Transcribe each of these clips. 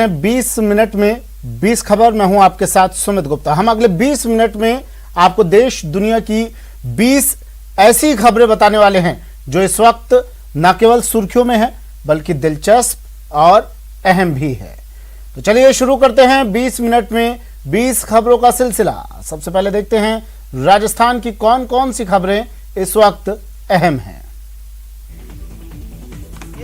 20 minute में 20 खबर। मैं हूं आपके साथ सुमित गुप्ता। हम अगले 20 मिनट में आपको देश दुनिया की 20 ऐसी खबरें बताने वाले हैं जो इस वक्त न केवल सुर्खियों में है बल्कि दिलचस्प और अहम भी है। तो चलिए शुरू करते हैं 20 मिनट में 20 खबरों का सिलसिला। सबसे पहले देखते हैं राजस्थान की कौन कौन सी खबरें इस वक्त अहम हैं।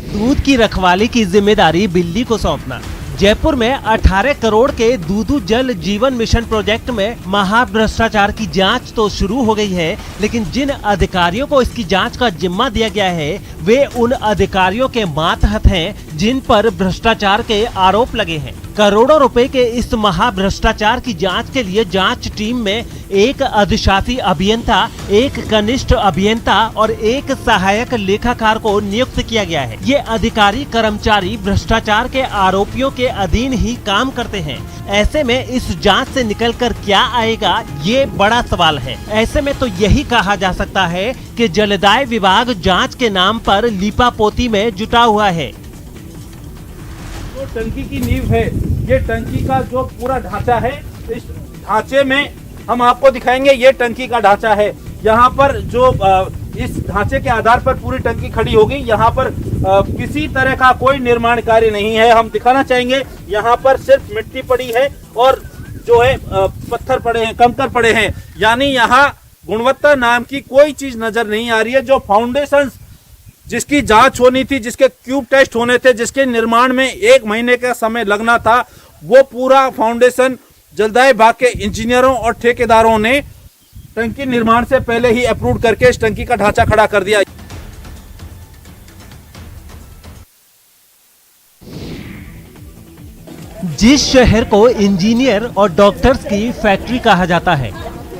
दूध की रखवाली की जिम्मेदारी बिल्ली को सौंपना। जयपुर में 18 करोड़ के दूधू जल जीवन मिशन प्रोजेक्ट में महाभ्रष्टाचार की जांच तो शुरू हो गई है, लेकिन जिन अधिकारियों को इसकी जांच का जिम्मा दिया गया है वे उन अधिकारियों के मातहत हैं जिन पर भ्रष्टाचार के आरोप लगे हैं। करोड़ों रुपए के इस महाभ्रष्टाचार की जांच के लिए जांच टीम में एक अधिशासी अभियंता, एक कनिष्ठ अभियंता और एक सहायक लेखाकार को नियुक्त किया गया है। ये अधिकारी कर्मचारी भ्रष्टाचार के आरोपियों के अधीन ही काम करते हैं। ऐसे में इस जांच से निकलकर क्या आएगा, ये बड़ा सवाल है। ऐसे में तो यही कहा जा सकता है कि जलदाय विभाग जांच के नाम पर लीपापोती में जुटा हुआ है। जो टंकी की नींव है, ये टंकी का जो पूरा ढांचा है, इस ढांचे में हम आपको दिखाएंगे। ये टंकी का ढांचा है। यहाँ पर जो इस ढांचे के आधार पर पूरी टंकी खड़ी होगी। यहाँ पर किसी तरह का कोई निर्माण कार्य नहीं है। हम दिखाना चाहेंगे यहाँ पर सिर्फ मिट्टी पड़ी है और जो है पत्थर पड़े हैं, कंकड़ पड़े हैं। यानी यहाँ गुणवत्ता नाम की कोई चीज नजर नहीं आ रही है। जो फाउंडेशन जिसकी जांच होनी थी, जिसके क्यूब टेस्ट होने थे, जिसके निर्माण में 1 महीने का समय लगना था, वो पूरा फाउंडेशन जलदाय विभाग के इंजीनियरों और ठेकेदारों ने टंकी निर्माण से पहले ही अप्रूव करके इस टंकी का ढांचा खड़ा कर दिया। जिस शहर को इंजीनियर और डॉक्टर्स की फैक्ट्री कहा जाता है,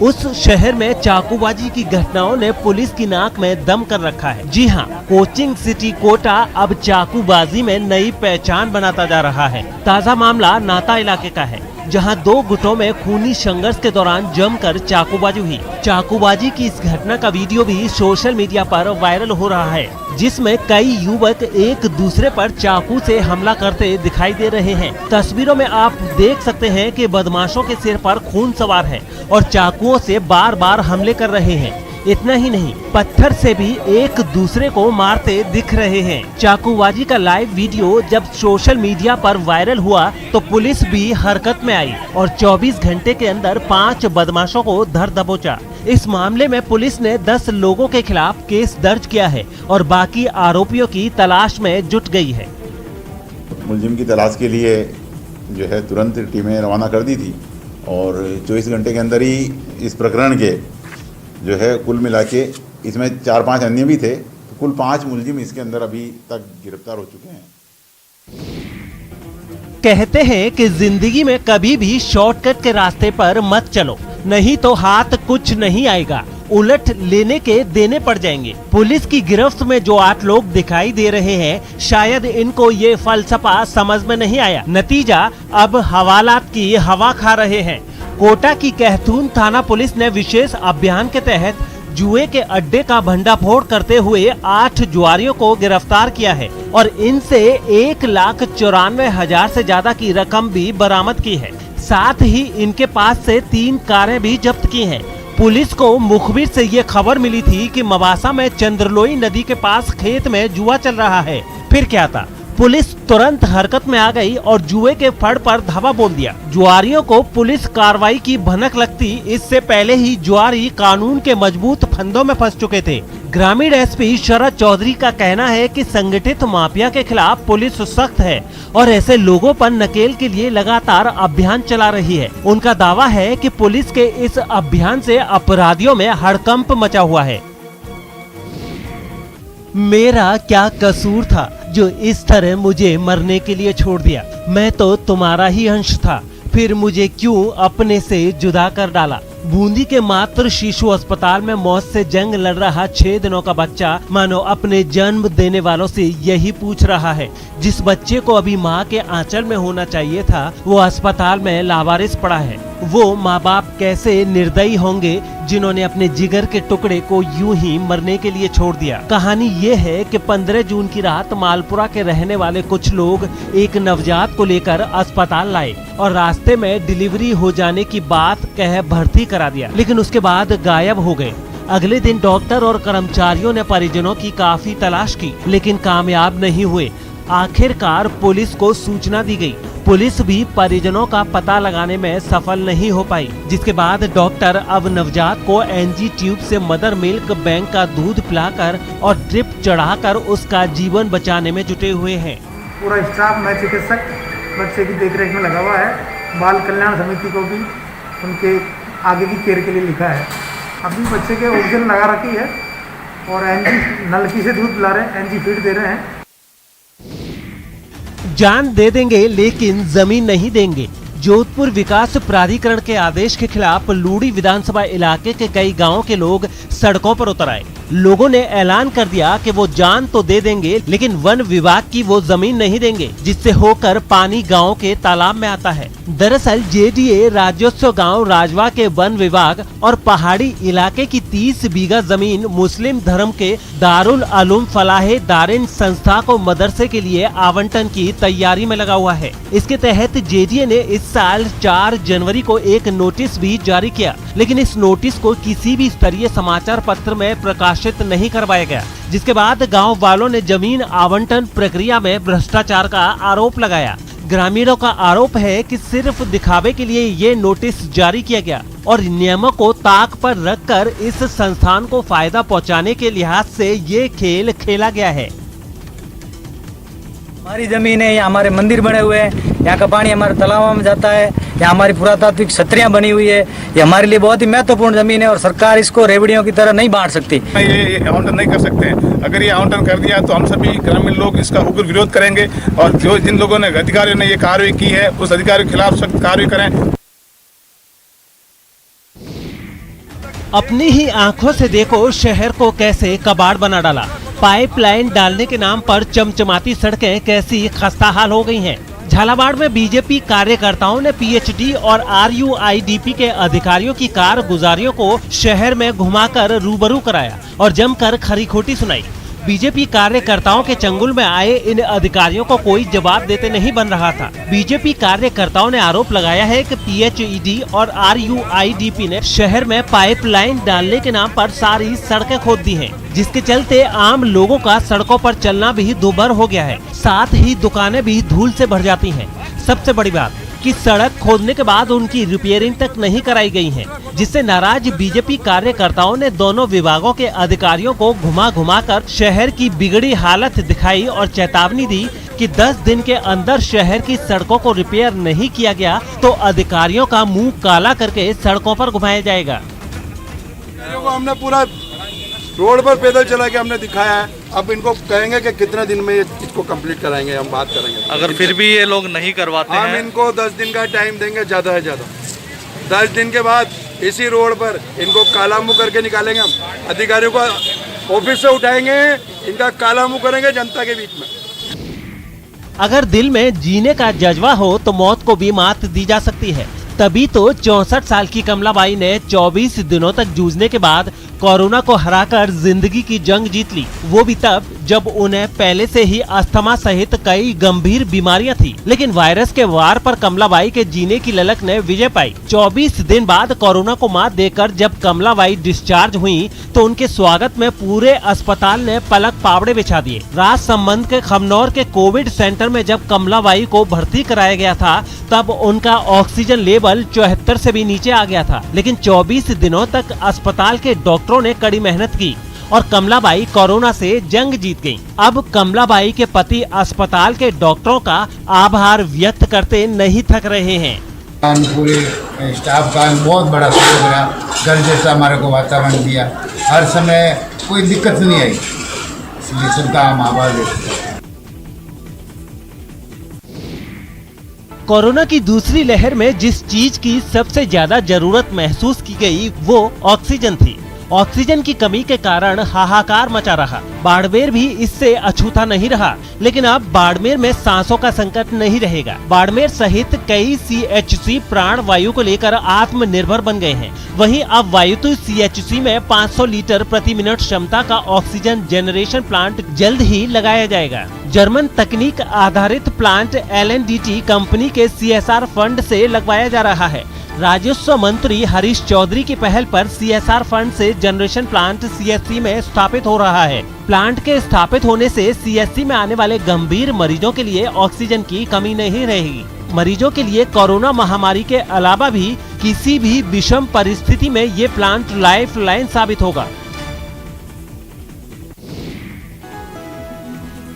उस शहर में चाकूबाजी की घटनाओं ने पुलिस की नाक में दम कर रखा है। जी हां, कोचिंग सिटी कोटा अब चाकूबाजी में नई पहचान बनाता जा रहा है। ताजा मामला नाता इलाके का है, जहां 2 गुटों में खूनी संघर्ष के दौरान जमकर चाकूबाजी हुई। चाकूबाजी की इस घटना का वीडियो भी सोशल मीडिया पर वायरल हो रहा है, जिसमें कई युवक एक दूसरे पर चाकू से हमला करते दिखाई दे रहे हैं। तस्वीरों में आप देख सकते हैं कि बदमाशों के सिर पर खून सवार है और चाकुओं से बार बार हमले कर रहे हैं। इतना ही नहीं, पत्थर से भी एक दूसरे को मारते दिख रहे हैं। चाकूबाजी का लाइव वीडियो जब सोशल मीडिया पर वायरल हुआ तो पुलिस भी हरकत में आई और 24 घंटे के अंदर 5 बदमाशों को धर दबोचा। इस मामले में पुलिस ने 10 लोगों के खिलाफ केस दर्ज किया है और बाकी आरोपियों की तलाश में जुट गई है। मुलजिम की तलाश के लिए जो है तुरंत टीमें रवाना कर दी थी और 24 घंटे के अंदर ही इस प्रकरण के जो है कुल मिला के इसमें 4-5 अन्य भी थे, तो कुल 5 मुलजिम इसके अंदर अभी तक गिरफ्तार हो चुके हैं। कहते हैं कि जिंदगी में कभी भी शॉर्टकट के रास्ते पर मत चलो, नहीं तो हाथ कुछ नहीं आएगा, उलट लेने के देने पड़ जाएंगे। पुलिस की गिरफ्त में जो 8 लोग दिखाई दे रहे हैं, शायद इनको ये फलसफा समझ में नहीं आया। नतीजा अब हवालात की हवा खा रहे हैं। कोटा की कहतून थाना पुलिस ने विशेष अभियान के तहत जुए के अड्डे का भंडाफोड़ करते हुए 8 जुआरियों को गिरफ्तार किया है और इनसे 1,94,000 से ज्यादा की रकम भी बरामद की है। साथ ही इनके पास से 3 कारें भी जब्त की हैं। पुलिस को मुखबिर से ये खबर मिली थी कि मवासा में चंद्रलोई नदी के पास खेत में जुआ चल रहा है। फिर क्या था, पुलिस तुरंत हरकत में आ गई और जुए के फड़ पर धावा बोल दिया। जुआरियों को पुलिस कार्रवाई की भनक लगती, इससे पहले ही जुआरी कानून के मजबूत फंदों में फंस चुके थे। ग्रामीण एसपी शरद चौधरी का कहना है कि संगठित माफिया के खिलाफ पुलिस सख्त है और ऐसे लोगों पर नकेल के लिए लगातार अभियान चला रही है। उनका दावा है कि पुलिस के इस अभियान से अपराधियों में हड़कंप मचा हुआ है। मेरा क्या कसूर था जो इस तरह मुझे मरने के लिए छोड़ दिया? मैं तो तुम्हारा ही अंश था, फिर मुझे क्यों अपने से जुदा कर डाला? बूंदी के मातृ शिशु अस्पताल में मौत से जंग लड़ रहा 6 दिनों का बच्चा मानो अपने जन्म देने वालों से यही पूछ रहा है। जिस बच्चे को अभी माँ के आंचल में होना चाहिए था, वो अस्पताल में लावारिस पड़ा है। वो माँ बाप कैसे निर्दयी होंगे जिन्होंने अपने जिगर के टुकड़े को यूं ही मरने के लिए छोड़ दिया। कहानी ये है कि 15 जून की रात मालपुरा के रहने वाले कुछ लोग एक नवजात को लेकर अस्पताल लाए और रास्ते में डिलीवरी हो जाने की बात कह भर्ती करा दिया, लेकिन उसके बाद गायब हो गए। अगले दिन डॉक्टर और कर्मचारियों ने परिजनों की काफी तलाश की, लेकिन कामयाब नहीं हुए। आखिरकार पुलिस को सूचना दी गई। पुलिस भी परिजनों का पता लगाने में सफल नहीं हो पाई, जिसके बाद डॉक्टर अब नवजात को एनजी ट्यूब से मदर मिल्क बैंक का दूध पिलाकर और ड्रिप चढ़ाकर उसका जीवन बचाने में जुटे हुए हैं। पूरा स्टाफ, मैं चिकित्सक बच्चे की देखरेख में लगा हुआ है। बाल कल्याण समिति को भी उनके आगे की केयर के लिए लिखा है। अभी बच्चे के ऑक्सीजन लगा रखी है और एनजी नलकी से दूध पिला रहे हैं, एनजी फीड दे रहे हैं। जान दे देंगे लेकिन जमीन नहीं देंगे। जोधपुर विकास प्राधिकरण के आदेश के खिलाफ लूड़ी विधानसभा इलाके के कई गांवों के लोग सड़कों पर उतर आए। लोगों ने ऐलान कर दिया कि वो जान तो दे देंगे लेकिन वन विभाग की वो जमीन नहीं देंगे जिससे होकर पानी गांव के तालाब में आता है। दरअसल जेडीए राज्योत्सव गांव राजवा के वन विभाग और पहाड़ी इलाके की 30 बीघा जमीन मुस्लिम धर्म के दारुल उलूम फलाहे दारिन संस्था को मदरसे के लिए आवंटन की तैयारी में लगा हुआ है। इसके तहत जेडीए ने इस साल 4 जनवरी को एक नोटिस भी जारी किया, लेकिन इस नोटिस को किसी भी स्तरीय समाचार पत्र में प्रकाशित नहीं करवाया गया, जिसके बाद गांव वालों ने जमीन आवंटन प्रक्रिया में भ्रष्टाचार का आरोप लगाया। ग्रामीणों का आरोप है कि सिर्फ दिखावे के लिए ये नोटिस जारी किया गया और नियमों को ताक पर रखकर इस संस्थान को फायदा पहुंचाने के लिहाज से ये खेल खेला गया है। हमारी जमीन है, यहाँ हमारे मंदिर बने हुए हैं, यहाँ का पानी हमारे तालाब में जाता है, यहाँ हमारी पुरातात्विक छतरियाँ बनी हुई है। ये हमारे लिए बहुत ही महत्वपूर्ण जमीन है और सरकार इसको रेवड़ियों की तरह नहीं बांट सकती। ये आवंटन नहीं कर सकते हैं। अगर ये आवंटन कर दिया तो हम सभी ग्रामीण लोग इसका उग्र विरोध करेंगे और जो जिन लोगों ने अधिकारियों ने ये कार्रवाई की है उस अधिकारी के खिलाफ सख्त कार्रवाई करें। अपनी ही आंखों से देखो शहर को कैसे कबाड़ बना डाला। पाइपलाइन डालने के नाम पर चमचमाती सड़कें कैसी खस्ताहाल हो गई हैं। झालावाड़ में बीजेपी कार्यकर्ताओं ने पीएचडी और आरयूआईडीपी के अधिकारियों की कारगुजारियों को शहर में घुमाकर रूबरू कराया और जमकर खरी खोटी सुनाई। बीजेपी कार्यकर्ताओं के चंगुल में आए इन अधिकारियों को कोई जवाब देते नहीं बन रहा था। बीजेपी कार्यकर्ताओं ने आरोप लगाया है कि पीएचईडी और आरयूआईडीपी ने शहर में पाइपलाइन डालने के नाम पर सारी सड़कें खोद दी हैं, जिसके चलते आम लोगों का सड़कों पर चलना भी दुभर हो गया है। साथ ही दुकानें भी धूल से भर जाती हैं। सबसे बड़ी बात कि सड़क खोदने के बाद उनकी रिपेयरिंग तक नहीं कराई गई है, जिससे नाराज बीजेपी कार्यकर्ताओं ने दोनों विभागों के अधिकारियों को घुमा घुमा कर शहर की बिगड़ी हालत दिखाई और चेतावनी दी कि 10 दिन के अंदर शहर की सड़कों को रिपेयर नहीं किया गया तो अधिकारियों का मुंह काला करके सड़कों पर घुमाया जाएगा। हमने पूरा रोड पर पैदल चला के हमने दिखाया है। अब इनको कहेंगे कि कितने दिन में इसको कंप्लीट कराएंगे, हम बात करेंगे। अगर फिर भी ये लोग नहीं करवाते हम इनको 10 दिन का टाइम देंगे, ज़्यादा है ज़्यादा। 10 दिन के बाद इसी रोड पर इनको काला मुंह करके निकालेंगे। हम अधिकारियों को ऑफिस से उठाएंगे, इनका काला मुंह करेंगे जनता के बीच में। अगर दिल में जीने का जज्बा हो तो मौत को भी मात दी जा सकती है। तभी तो 64 साल की कमलाबाई ने 24 दिनों तक जूझने के बाद कोरोना को हराकर जिंदगी की जंग जीत ली। वो भी तब जब उन्हें पहले से ही अस्थमा सहित कई गंभीर बीमारियां थी, लेकिन वायरस के वार पर कमलाबाई के जीने की ललक ने विजय पाई। 24 दिन बाद कोरोना को मात देकर जब कमलाबाई डिस्चार्ज हुई तो उनके स्वागत में पूरे अस्पताल ने पलक पावड़े बिछा दिए। राजसमंद के खमनौर के कोविड सेंटर में जब कमलाबाई को भर्ती कराया गया था तब उनका ऑक्सीजन लेवल 74 से भी नीचे आ गया था, लेकिन 24 दिनों तक अस्पताल के डॉक्टरों ने कड़ी मेहनत की और कमलाबाई कोरोना से जंग जीत गयी। अब कमलाबाई के पति अस्पताल के डॉक्टरों का आभार व्यक्त करते नहीं थक रहे हैं। पूरे स्टाफ का बहुत बड़ा सहयोग रहा, घर जैसा हमारे को वातावरण दिया, हर समय कोई दिक्कत नहीं आई, इसलिए सबका हम आभार व्यक्त करते हैं। कोरोना की दूसरी लहर में जिस चीज की सबसे ज्यादा जरूरत महसूस की गई वो ऑक्सीजन थी। ऑक्सीजन की कमी के कारण हाहाकार मचा रहा। बाड़मेर भी इससे अछूता नहीं रहा, लेकिन अब बाड़मेर में सांसों का संकट नहीं रहेगा। बाड़मेर सहित कई CHC प्राण वायु को लेकर आत्मनिर्भर बन गए हैं। वहीं अब वायुतु CHC में 500 लीटर प्रति मिनट क्षमता का ऑक्सीजन जेनरेशन प्लांट जल्द ही लगाया जाएगा। जर्मन तकनीक आधारित प्लांट LNDT कंपनी के CSR फंड से लगवाया जा रहा है। राजस्व मंत्री हरीश चौधरी की पहल पर CSR फंड से जनरेशन प्लांट CHC में स्थापित हो रहा है। प्लांट के स्थापित होने से CHC में आने वाले गंभीर मरीजों के लिए ऑक्सीजन की कमी नहीं रहेगी। मरीजों के लिए कोरोना महामारी के अलावा भी किसी भी विषम परिस्थिति में ये प्लांट लाइफ लाइन साबित होगा।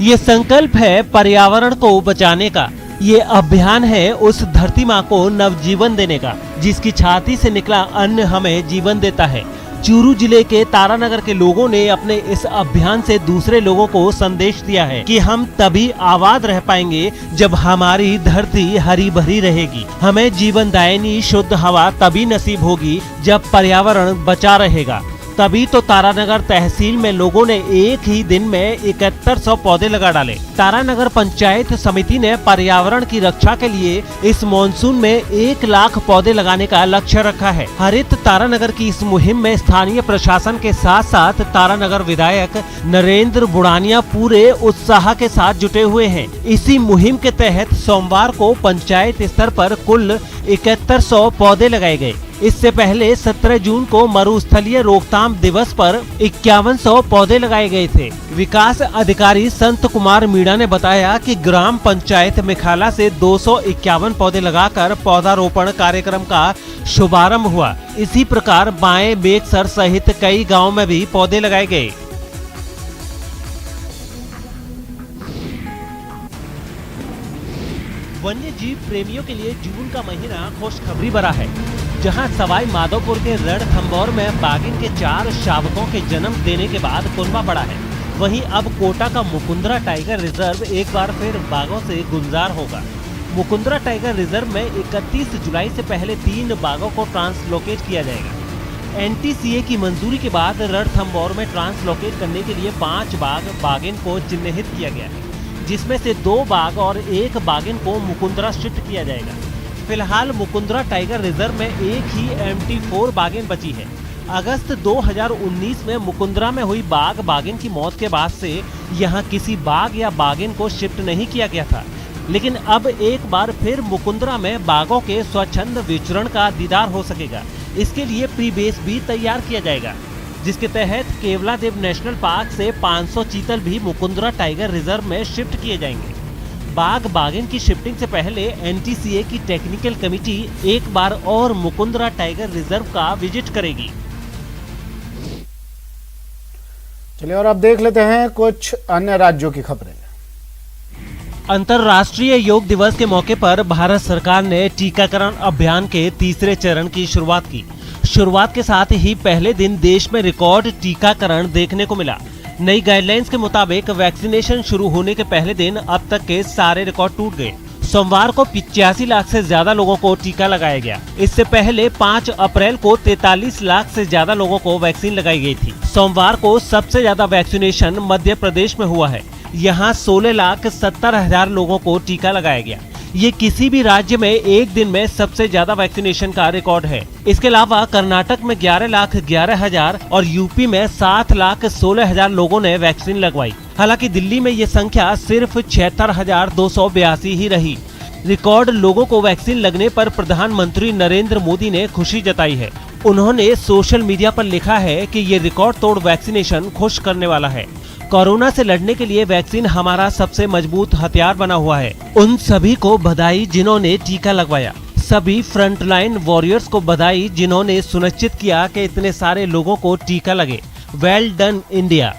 ये संकल्प है पर्यावरण को बचाने का। ये अभियान है उस धरती माँ को नवजीवन देने का, जिसकी छाती से निकला अन्न हमें जीवन देता है। चूरू जिले के तारानगर के लोगों ने अपने इस अभियान से दूसरे लोगों को संदेश दिया है कि हम तभी आबाद रह पाएंगे जब हमारी धरती हरी भरी रहेगी। हमें जीवनदायिनी शुद्ध हवा तभी नसीब होगी जब पर्यावरण बचा रहेगा। तभी तो तारानगर तहसील में लोगों ने एक ही दिन में 7100 पौधे लगा डाले। तारानगर पंचायत समिति ने पर्यावरण की रक्षा के लिए इस मॉनसून में 1 लाख पौधे लगाने का लक्ष्य रखा है। हरित तारानगर की इस मुहिम में स्थानीय प्रशासन के साथ साथ तारानगर विधायक नरेंद्र बुढ़ानिया पूरे उत्साह के साथ जुटे हुए हैं। इसी मुहिम के तहत सोमवार को पंचायत स्तर पर कुल 7100 पौधे लगाए गए। इससे पहले 17 जून को मरुस्थलीय रोकथाम दिवस पर 5100 पौधे लगाए गए थे। विकास अधिकारी संत कुमार मीणा ने बताया कि ग्राम पंचायत मेखाला से 251 पौधे लगाकर पौधारोपण कार्यक्रम का शुभारंभ हुआ। इसी प्रकार बाएं बेगसर सहित कई गाँव में भी पौधे लगाए गए। वन्य जीव प्रेमियों के लिए जून का महीना खुशखबरी भरा है, जहां सवाई माधोपुर के रणथंभौर में बाघिन के 4 शावकों के जन्म देने के बाद कुनबा बढ़ा है। वहीं अब कोटा का मुकुंदरा टाइगर रिजर्व एक बार फिर बाघों से गुलजार होगा। मुकुंदरा टाइगर रिजर्व में 31 जुलाई से पहले 3 बाघों को ट्रांसलोकेट किया जाएगा। NTCA की मंजूरी के बाद रणथंभौर में ट्रांसलोकेट करने के लिए 5 बाघिन को चिन्हित किया गया है, जिसमें से 2 बाघ और 1 बाघिन को मुकुंदरा शिफ्ट किया जाएगा। फिलहाल मुकुंदरा टाइगर रिजर्व में एक ही MT4 बाघिन बची है। अगस्त 2019 में मुकुंदरा में हुई बाघ बाघिन की मौत के बाद से यहां किसी बाघ या बाघिन को शिफ्ट नहीं किया गया था, लेकिन अब एक बार फिर मुकुंदरा में बाघों के स्वच्छंद विचरण का दीदार हो सकेगा। इसके लिए प्री बेस भी तैयार किया जाएगा, जिसके तहत केवलादेव नेशनल पार्क से 500 चीतल भी मुकुंदरा टाइगर रिजर्व में शिफ्ट किए जाएंगे। बाघ बाघिन की शिफ्टिंग से पहले NTCA की टेक्निकल कमेटी एक बार और मुकुंदरा टाइगर रिजर्व का विजिट करेगी। चलिए और अब देख लेते हैं कुछ अन्य राज्यों की खबरें। अंतर्राष्ट्रीय योग दिवस के मौके पर भारत सरकार ने टीकाकरण अभियान के तीसरे चरण की शुरुआत की। शुरुआत के साथ ही पहले दिन देश में रिकॉर्ड टीकाकरण देखने को मिला। नई गाइडलाइंस के मुताबिक वैक्सीनेशन शुरू होने के पहले दिन अब तक के सारे रिकॉर्ड टूट गए। सोमवार को 85 लाख से ज्यादा लोगों को टीका लगाया गया। इससे पहले 5 अप्रैल को 43 लाख से ज्यादा लोगों को वैक्सीन लगाई गई थी। सोमवार को सबसे ज्यादा वैक्सीनेशन मध्य प्रदेश में हुआ है। यहाँ 16,70,000 लोगों को टीका लगाया गया। ये किसी भी राज्य में एक दिन में सबसे ज्यादा वैक्सीनेशन का रिकॉर्ड है। इसके अलावा कर्नाटक में 11,11,000 और यूपी में 7,16,000 लोगों ने वैक्सीन लगवाई। हालांकि दिल्ली में ये संख्या सिर्फ 76,282 ही रही। रिकॉर्ड लोगों को वैक्सीन लगने पर प्रधानमंत्री नरेंद्र मोदी ने खुशी जताई है। उन्होंने सोशल मीडिया पर लिखा है कि ये रिकॉर्ड तोड़ वैक्सीनेशन खुश करने वाला है। कोरोना से लड़ने के लिए वैक्सीन हमारा सबसे मजबूत हथियार बना हुआ है। उन सभी को बधाई जिन्होंने टीका लगवाया। सभी फ्रंटलाइन वॉरियर्स को बधाई जिन्होंने सुनिश्चित किया कि इतने सारे लोगों को टीका लगे। Well done India.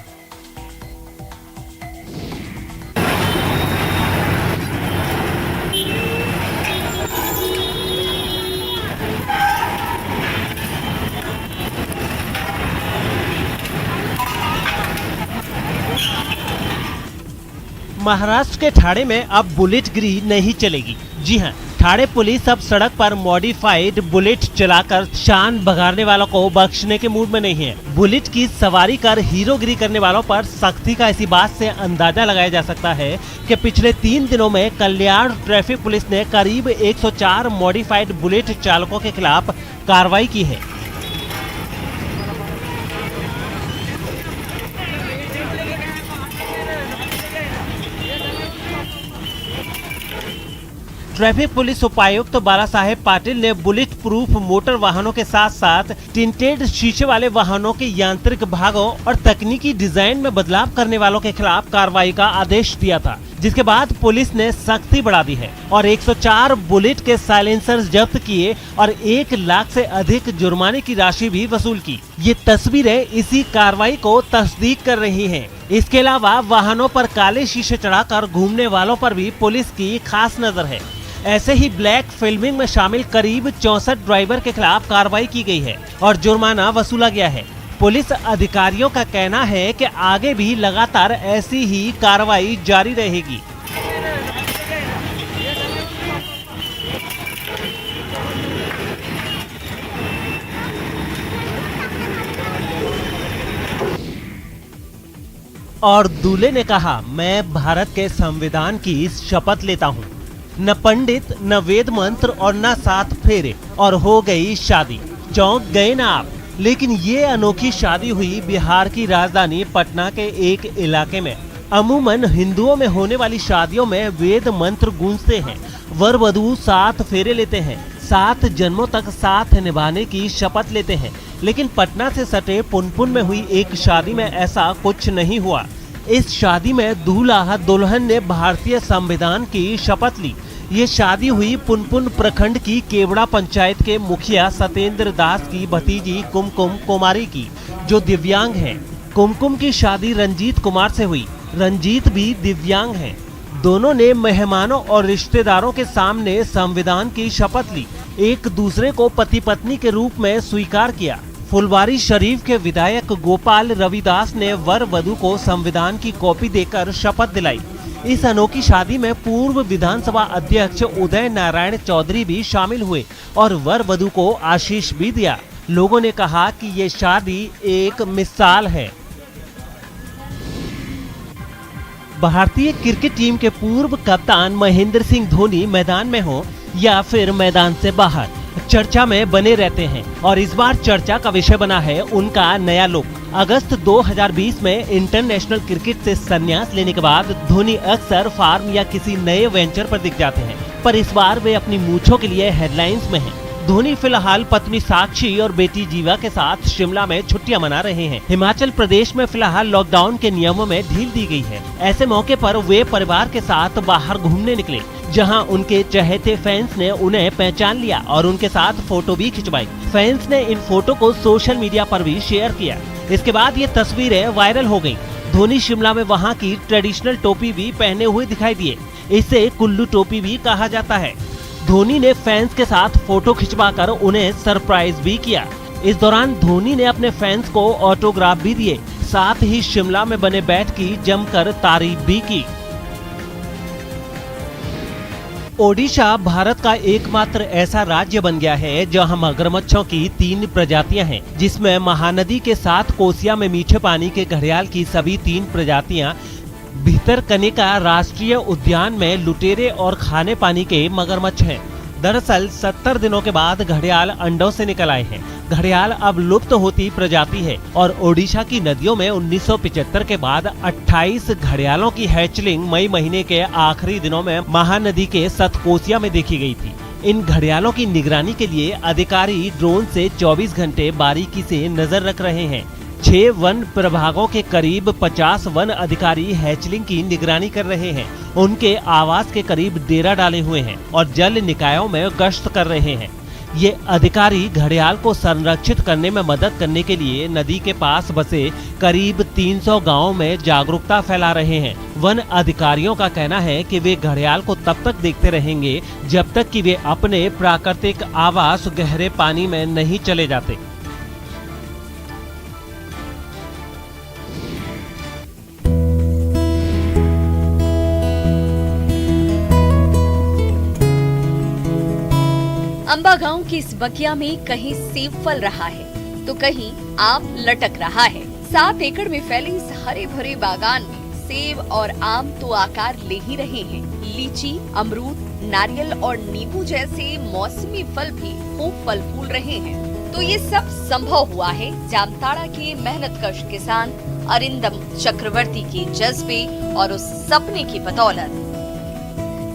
महाराष्ट्र के ठाणे में अब बुलेट गिरी नहीं चलेगी। जी हां, ठाणे पुलिस अब सड़क पर मॉडिफाइड बुलेट चलाकर शान बघाड़ने वालों को बख्शने के मूड में नहीं है। बुलेट की सवारी कर हीरोगिरी करने वालों पर सख्ती का इसी बात से अंदाजा लगाया जा सकता है कि पिछले 3 दिनों में कल्याण ट्रैफिक पुलिस ने करीब 104 मॉडिफाइड बुलेट चालकों के खिलाफ कार्रवाई की है। ट्रैफिक पुलिस उपायुक्त बाला साहेब पाटिल ने बुलेट प्रूफ मोटर वाहनों के साथ साथ टिंटेड शीशे वाले वाहनों के यांत्रिक भागों और तकनीकी डिजाइन में बदलाव करने वालों के खिलाफ कार्रवाई का आदेश दिया था, जिसके बाद पुलिस ने सख्ती बढ़ा दी है और 104 बुलेट के साइलेंसर्स जब्त किए और 1 लाख से अधिक जुर्माने की राशि भी वसूल की। ये तस्वीरें इसी कार्रवाई को तस्दीक कर रही हैं। इसके अलावा वाहनों पर काले शीशे चढ़ाकर घूमने वालों पर भी पुलिस की खास नजर है। ऐसे ही ब्लैक फिल्मिंग में शामिल करीब 64 ड्राइवर के खिलाफ कार्रवाई की गई है और जुर्माना वसूला गया है। पुलिस अधिकारियों का कहना है कि आगे भी लगातार ऐसी ही कार्रवाई जारी रहेगी। और दूल्हे ने कहा, मैं भारत के संविधान की शपथ लेता हूँ। न पंडित, न वेद मंत्र और न 7 फेरे और हो गई शादी। चौंक गए ना आप? लेकिन ये अनोखी शादी हुई बिहार की राजधानी पटना के एक इलाके में। अमूमन हिंदुओं में होने वाली शादियों में वेद मंत्र गूंजते हैं, वर वधू 7 फेरे लेते हैं, 7 जन्मों तक साथ निभाने की शपथ लेते हैं। लेकिन पटना से सटे पुनपुन में हुई एक शादी में ऐसा कुछ नहीं हुआ। इस शादी में दूल्हा दुल्हन ने भारतीय संविधान की शपथ ली। ये शादी हुई पुनपुन प्रखंड की केवड़ा पंचायत के मुखिया सत्येंद्र दास की भतीजी कुमकुम कुमारी की, जो दिव्यांग है। कुमकुम की शादी रंजीत कुमार से हुई। रंजीत भी दिव्यांग हैं। दोनों ने मेहमानों और रिश्तेदारों के सामने संविधान की शपथ ली, एक दूसरे को पति पत्नी के रूप में स्वीकार किया। फुलवारी शरीफ के विधायक गोपाल रविदास ने वर वधू को संविधान की कॉपी देकर शपथ दिलाई। इस अनोखी शादी में पूर्व विधानसभा अध्यक्ष उदय नारायण चौधरी भी शामिल हुए और वर वधू को आशीष भी दिया। लोगों ने कहा कि ये शादी एक मिसाल है। भारतीय क्रिकेट टीम के पूर्व कप्तान महेंद्र सिंह धोनी मैदान में हो या फिर मैदान से बाहर, चर्चा में बने रहते हैं और इस बार चर्चा का विषय बना है उनका नया लुक। अगस्त 2020 में इंटरनेशनल क्रिकेट से संन्यास लेने के बाद धोनी अक्सर फार्म या किसी नए वेंचर पर दिख जाते हैं, पर इस बार वे अपनी मूंछों के लिए हेडलाइंस में हैं। धोनी फिलहाल पत्नी साक्षी और बेटी जीवा के साथ शिमला में छुट्टियां मना रहे हैं। हिमाचल प्रदेश में फिलहाल लॉकडाउन के नियमों में ढील दी गई है। ऐसे मौके पर वे परिवार के साथ बाहर घूमने निकले, जहां उनके चहेते फैंस ने उन्हें पहचान लिया और उनके साथ फोटो भी खिंचवाई। फैंस ने इन फोटो को सोशल मीडिया पर भी शेयर किया। इसके बाद ये तस्वीरें वायरल हो गयी। धोनी शिमला में वहाँ की ट्रेडिशनल टोपी भी पहने हुए दिखाई दिए। इसे कुल्लू टोपी भी कहा जाता है। धोनी ने फैंस के साथ फोटो खिंचवाकर उन्हें सरप्राइज भी किया। इस दौरान धोनी ने अपने फैंस को ऑटोग्राफ भी दिए, साथ ही शिमला में बने बैट की जमकर तारीफ भी की। ओडिशा भारत का एकमात्र ऐसा राज्य बन गया है जहां मगरमच्छों की 3 प्रजातियां हैं, जिसमें महानदी के साथ कोसिया में मीठे पानी के घड़ियाल की सभी 3 प्रजातियां, भितरकनिका राष्ट्रीय उद्यान में लुटेरे और खाने पानी के मगरमच्छ हैं। दरअसल 70 दिनों के बाद घड़ियाल अंडों से निकल आए हैं। घड़ियाल अब लुप्त होती प्रजाति है और ओडिशा की नदियों में 1975 के बाद 28 घड़ियालों की हैचलिंग मई महीने के आखिरी दिनों में महानदी के सतकोसिया में देखी गई थी। इन घड़ियालों की निगरानी के लिए अधिकारी ड्रोन से 24 घंटे बारीकी से नजर रख रहे हैं। 6 वन प्रभागों के करीब 50 वन अधिकारी हैचलिंग की निगरानी कर रहे हैं। उनके आवास के करीब डेरा डाले हुए हैं और जल निकायों में गश्त कर रहे हैं। ये अधिकारी घड़ियाल को संरक्षित करने में मदद करने के लिए नदी के पास बसे करीब 300 गांवों में जागरूकता फैला रहे हैं। वन अधिकारियों का कहना है कि वे घड़ियाल को तब तक देखते रहेंगे जब तक कि वे अपने प्राकृतिक आवास गहरे पानी में नहीं चले जाते। अंबा गांव की इस बगिया में कहीं सेब फल रहा है तो कहीं आम लटक रहा है। 7 एकड़ में फैले इस हरे भरे बागान में सेब और आम तो आकार ले ही रहे हैं। लीची, अमरूद, नारियल और नींबू जैसे मौसमी फल भी खूब फल फूल रहे हैं। तो ये सब संभव हुआ है जामताड़ा के मेहनतकश किसान अरिंदम चक्रवर्ती के जज्बे और उस सपने की बदौलत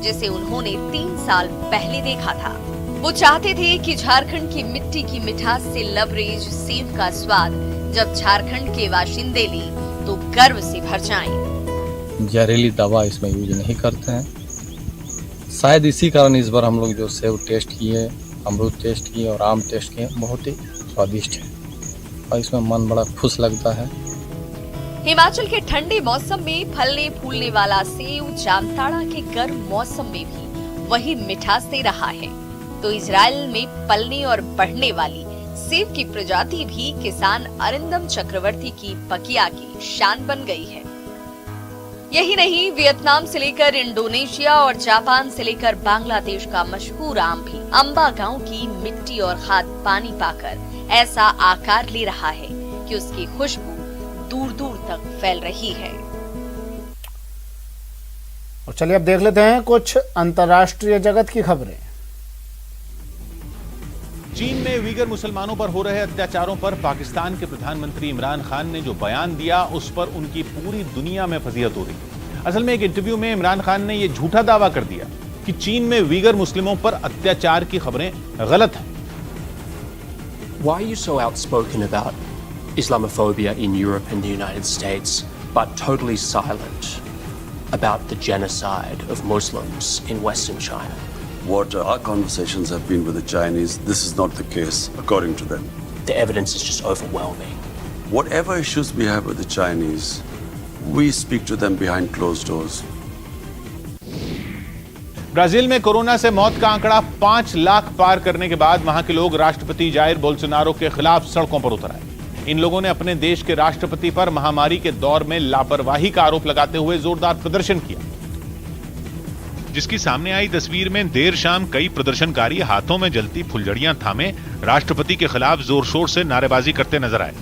जिसे उन्होंने 3 साल पहले देखा था। वो चाहते थे कि झारखंड की मिट्टी की मिठास से लबरेज सेब का स्वाद जब झारखंड के बाशिंदे ले तो गर्व से भर जाएं। जहरीली दवा इसमें यूज नहीं करते हैं। शायद इसी कारण इस बार हम लोग जो सेब टेस्ट किए, अमरूद टेस्ट किए और आम टेस्ट किए, बहुत ही स्वादिष्ट है और इसमें मन बड़ा खुश लगता है। हिमाचल के ठंडे मौसम में फलने फूलने वाला सेब जामताड़ा के गर्म मौसम में भी वही मिठास दे रहा है। तो इजराइल में पलने और बढ़ने वाली सेब की प्रजाति भी किसान अरिंदम चक्रवर्ती की बगिया की शान बन गई है। यही नहीं, वियतनाम से लेकर इंडोनेशिया और जापान से लेकर बांग्लादेश का मशहूर आम भी अंबा गांव की मिट्टी और खाद पानी पाकर ऐसा आकार ले रहा है कि उसकी खुशबू दूर दूर तक फैल रही है। और चलिए अब देख लेते हैं कुछ अंतर्राष्ट्रीय जगत की खबरें। चीन में उइगर मुसलमानों पर हो रहे अत्याचारों पर पाकिस्तान के प्रधानमंत्री इमरान खान ने जो बयान दिया उस पर उनकी पूरी दुनिया में फजीहत हो रही है। असल में एक इंटरव्यू में इमरान खान ने यह झूठा दावा कर दिया कि चीन में उइगर मुस्लिमों पर अत्याचार की खबरें गलत हैं। Why are you so outspoken about Islamophobia in Europe and the United States, but totally silent about the genocide of Muslims in Western China? What our conversations have been with the Chinese, this is not the case, according to them. The evidence is just overwhelming. Whatever issues we have with the Chinese, we speak to them behind closed doors. Brazil में corona से मौत का आंकड़ा 5 लाख पार करने के बाद वहां के लोग राष्ट्रपति जायर बोल्सोनारो के खिलाफ सड़कों पर उतर आए। इन लोगों ने अपने देश के राष्ट्रपति पर महामारी के दौर में लापरवाही का आरोप लगाते हुए जोरदार प्रदर्शन किया, जिसकी सामने आई तस्वीर में देर शाम कई प्रदर्शनकारी हाथों में जलती फुलझड़ियां थामे राष्ट्रपति के खिलाफ जोर शोर से नारेबाजी करते नजर आए।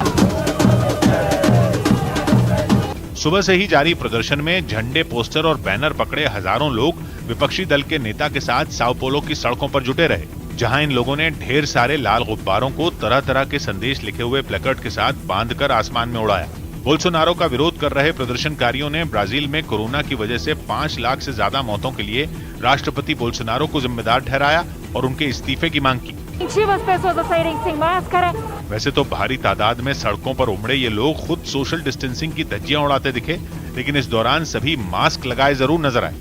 सुबह से ही जारी प्रदर्शन में झंडे, पोस्टर और बैनर पकड़े हजारों लोग विपक्षी दल के नेता के साथ साओ पोलो की सड़कों पर जुटे रहे, जहां इन लोगों ने ढेर सारे लाल गुब्बारों को तरह तरह के संदेश लिखे हुए प्लेकार्ड के साथ बांधकर आसमान में उड़ाया। बोल्सोनारो का विरोध कर रहे प्रदर्शनकारियों ने ब्राजील में कोरोना की वजह से 5 लाख से ज्यादा मौतों के लिए राष्ट्रपति बोल्सोनारो को जिम्मेदार ठहराया और उनके इस्तीफे की मांग की। वैसे तो भारी तादाद में सड़कों पर उमड़े ये लोग खुद सोशल डिस्टेंसिंग की धज्जियां उड़ाते दिखे, लेकिन इस दौरान सभी मास्क लगाए जरूर नजर आए।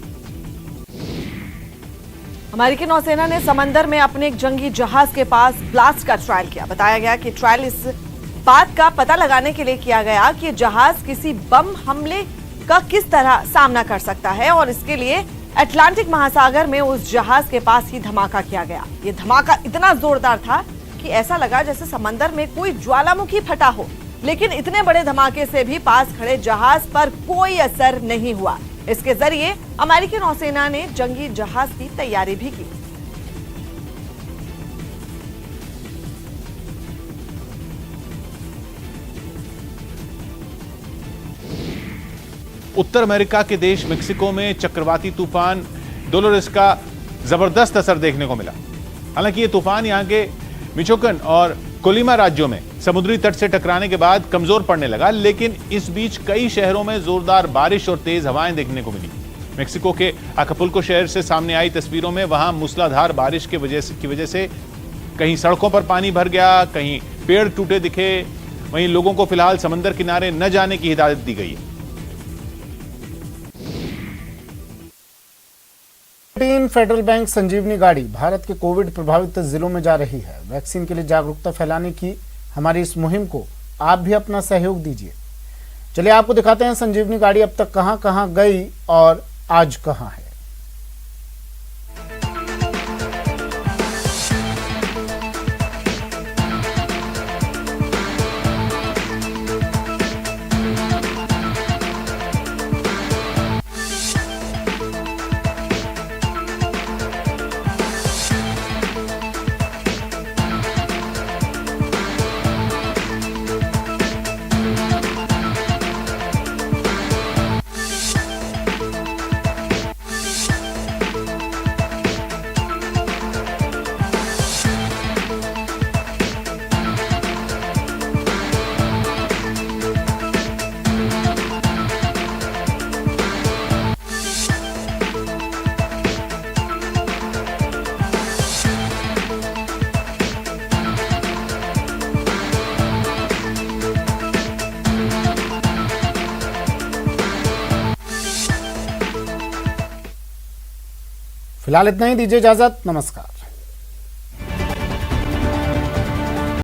अमेरिकी नौसेना ने समंदर में अपने एक जंगी जहाज के पास ब्लास्ट का ट्रायल किया। बताया गया कि ट्रायल इस बात का पता लगाने के लिए किया गया कि जहाज किसी बम हमले का किस तरह सामना कर सकता है और इसके लिए अटलांटिक महासागर में उस जहाज के पास ही धमाका किया गया। ये धमाका इतना जोरदार था कि ऐसा लगा जैसे समंदर में कोई ज्वालामुखी फटा हो, लेकिन इतने बड़े धमाके से भी पास खड़े जहाज पर कोई असर नहीं हुआ। इसके जरिए अमेरिकी नौसेना ने जंगी जहाज की तैयारी भी की। उत्तर अमेरिका के देश मेक्सिको में चक्रवाती तूफान डोलोरेस का जबरदस्त असर देखने को मिला। हालांकि ये तूफान यहाँ के मिचोकन और कोलिमा राज्यों में समुद्री तट से टकराने के बाद कमजोर पड़ने लगा, लेकिन इस बीच कई शहरों में जोरदार बारिश और तेज हवाएं देखने को मिली। मेक्सिको के अकापुल्को शहर से सामने आई तस्वीरों में वहां मूसलाधार बारिश की वजह से कहीं सड़कों पर पानी भर गया, कहीं पेड़ टूटे दिखे। वहीं लोगों को फिलहाल समंदर किनारे न जाने की हिदायत दी गई है। फेडरल बैंक संजीवनी गाड़ी भारत के कोविड प्रभावित जिलों में जा रही है। वैक्सीन के लिए जागरूकता फैलाने की हमारी इस मुहिम को आप भी अपना सहयोग दीजिए। चलिए आपको दिखाते हैं संजीवनी गाड़ी अब तक कहां-कहां गई और आज कहां है। फिलहाल इतना ही, दीजिए इजाजत, नमस्कार।